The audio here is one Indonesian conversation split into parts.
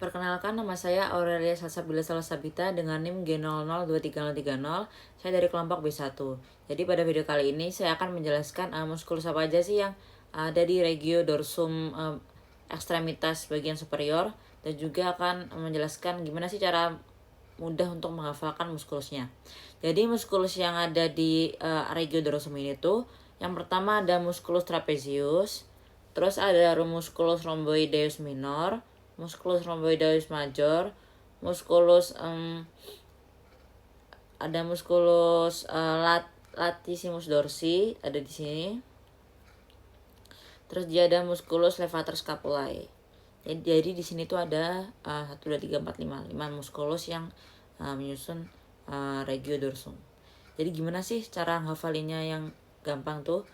Perkenalkan, nama saya Aurelia Salsabila Salasabita dengan NIM G002330. Saya dari kelompok B1. Jadi pada video kali ini saya akan menjelaskan muskulus apa aja sih yang ada di regio dorsum ekstremitas bagian superior, dan juga akan menjelaskan gimana sih cara mudah untuk menghafalkan muskulusnya. Jadi muskulus yang ada di regio dorsum ini tuh, yang pertama ada musculus trapezius, terus ada musculus rhomboideus minor, musculus rhomboideus major, musculus ada musculus latissimus dorsi ada di sini. Terus dia ada musculus levator scapulae. Jadi di sini tuh ada 1 2 3 4 5 musculus yang menyusun regio dorsum. Jadi gimana sih cara nghafalinnya yang gampang tuh?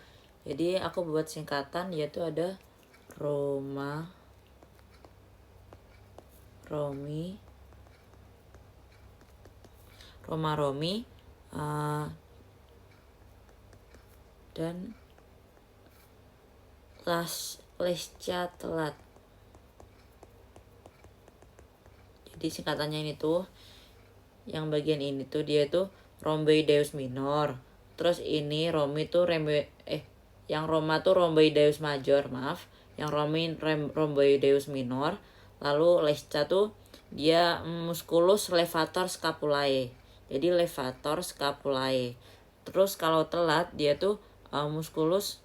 Jadi aku buat singkatan, yaitu ada Roma, Romi, dan Lesca telat. Jadi singkatannya ini tuh, yang bagian ini tuh dia tuh rhomboideus minor. Terus ini Romi tuh yang Roma tuh rhomboideus major, yang rhomboideus minor. Lalu Lesca tuh dia musculus levator scapulae. Jadi levator scapulae. Terus kalau telat dia tuh musculus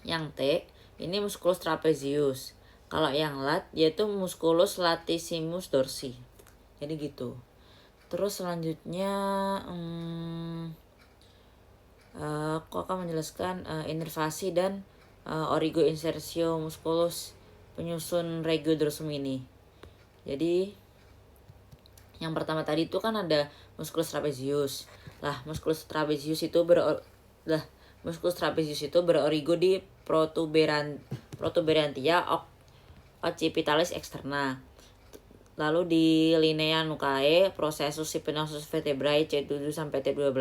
yang T ini musculus trapezius. Kalau yang lat yaitu musculus latissimus dorsi. Jadi gitu. Terus selanjutnya aku akan menjelaskan inervasi dan origoinsertio musculus penyusun regio dorsum ini. Jadi yang pertama tadi itu kan ada musculus trapezius. Musculus trapezius itu berorigo di protuberantia occipitalis externa. Lalu di linea nucae processus spinosus vertebrae C7 sampai T12.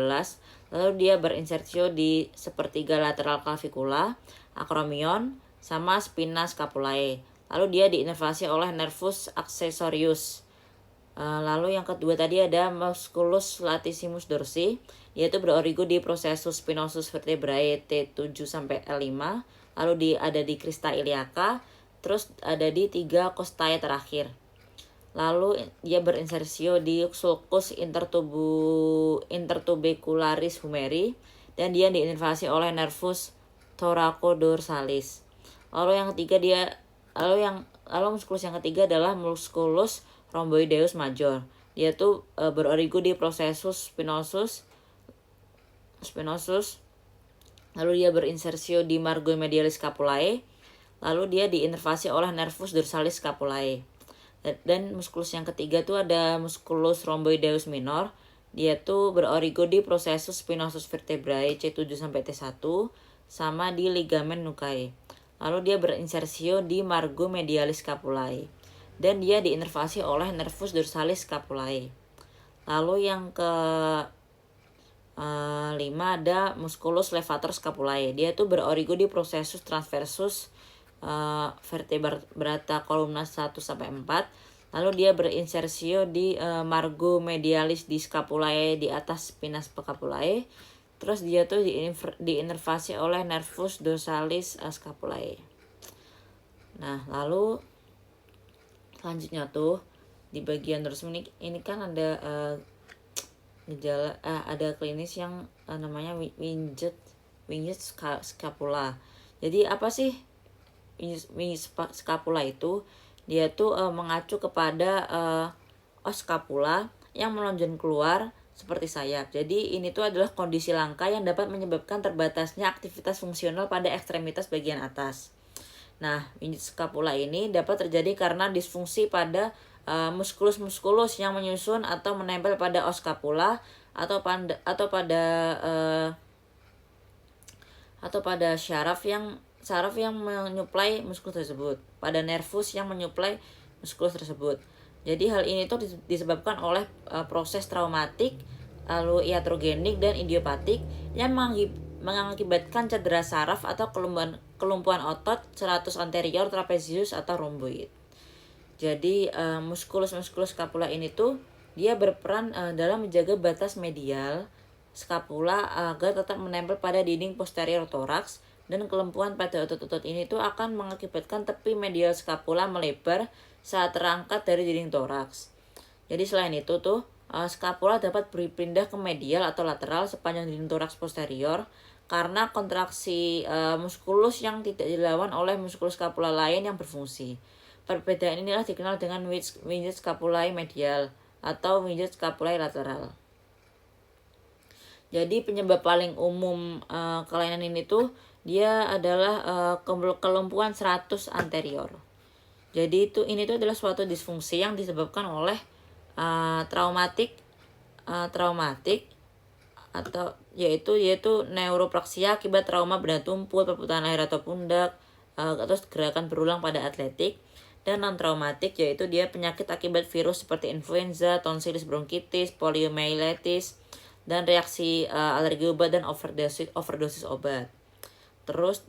Lalu dia berinsertio di sepertiga lateral clavicula, acromion, sama spina scapulae. Lalu dia diinervasi oleh nervus accessorius. Lalu yang kedua tadi ada musculus latissimus dorsi, yaitu berorigo di processus spinosus vertebrae T7 sampai L5. Lalu ada di crista iliaca, terus ada di 3 costae terakhir. Lalu dia berinsersio di sulcus intertubecularis humeri, dan dia diinervasi oleh nervus thoraco-dorsalis. Lalu musculus yang ketiga adalah musculus rhomboideus major. Dia tuh berorigo di processus spinosus. Lalu dia berinsersio di margo medialis scapulae. Lalu dia diinervasi oleh nervus dorsalis scapulae. Dan musculus yang ketiga tuh ada musculus rhomboideus minor. Dia tuh berorigo di processus spinosus vertebrae C7 sampai T1 sama di ligamen nucae. Lalu dia berinsersio di margo medialis scapulae, dan dia diinervasi oleh nervus dorsalis scapulae. Lalu yang ke 5 ada musculus levator scapulae. Dia tuh berorigo di processus transversus vertebrata columna 1 sampai 4. Lalu dia berinsersio di margo medialis di scapulae di atas spina scapulae. Terus dia tuh diinervasi oleh nervus dorsalis scapulae. Lalu selanjutnya tuh di bagian dorsum ini kan ada gejala ada klinis yang namanya winged scapula. Jadi apa sih winged scapula itu? Dia tuh mengacu kepada os scapula yang melonjak keluar seperti sayap. Jadi ini tuh adalah kondisi langka yang dapat menyebabkan terbatasnya aktivitas fungsional pada ekstremitas bagian atas. Winged scapula ini dapat terjadi karena disfungsi pada muskulus yang menyusun atau menempel pada os scapula atau pada syaraf yang menyuplai muskulus tersebut, pada nervus yang menyuplai muskulus tersebut. Jadi hal ini tuh disebabkan oleh proses traumatik, lalu iatrogenik dan idiopatik yang mengakibatkan cedera saraf atau kelumpuhan otot serratus anterior trapezius atau rhomboid. Jadi muskulus scapula ini tuh dia berperan dalam menjaga batas medial scapula agar tetap menempel pada dinding posterior toraks, dan kelumpuhan pada otot-otot ini tuh akan mengakibatkan tepi medial scapula melebar saat terangkat dari dinding toraks. Jadi selain itu tuh scapula dapat berpindah ke medial atau lateral sepanjang dinding toraks posterior karena kontraksi muskulus yang tidak dilawan oleh muskulus scapula lain yang berfungsi. Perbedaan inilah dikenal dengan winget scapulae medial atau winget scapulae lateral. Jadi penyebab paling umum kelainan ini tuh dia adalah kelumpuhan serratus anterior. Jadi ini tuh adalah suatu disfungsi yang disebabkan oleh traumatik atau yaitu neuropraksia akibat trauma benda tumpul, perputaran leher atau pundak, atau gerakan berulang pada atletik. Dan non traumatik yaitu dia penyakit akibat virus seperti influenza, tonsilis bronkitis, poliomyelitis, dan reaksi alergi obat dan overdosis obat. Terus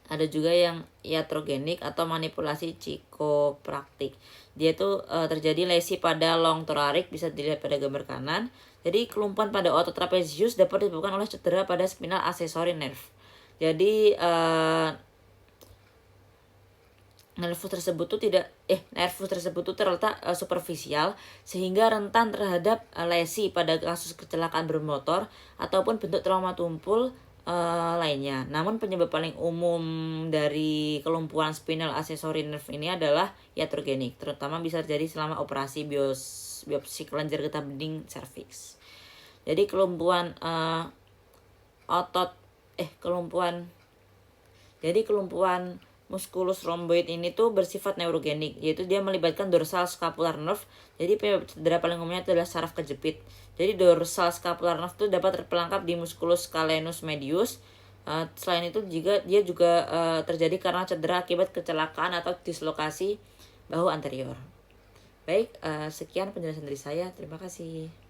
ada juga yang iatrogenik atau manipulasi psikopraktik. Dia tuh terjadi lesi pada long thoracic, bisa dilihat pada gambar kanan. Jadi kelumpuhan pada otot trapezius dapat disebabkan oleh cedera pada spinal accessory nerve. Jadi nervus tersebut tuh terletak superficial sehingga rentan terhadap lesi pada kasus kecelakaan bermotor ataupun bentuk trauma tumpul lainnya. Namun penyebab paling umum dari kelumpuhan spinal accessory nerve ini adalah iatrogenik, terutama bisa terjadi selama operasi biopsi kelenjar getah bening serviks. Jadi kelumpuhan musculus rhomboid ini tuh bersifat neurogenik, yaitu dia melibatkan dorsal scapular nerve. Jadi cedera paling umumnya adalah saraf kejepit. Jadi dorsal scapular nerve itu dapat terperangkap di musculus scalenus medius. Selain itu dia juga terjadi karena cedera akibat kecelakaan atau dislokasi bahu anterior. Baik, sekian penjelasan dari saya. Terima kasih.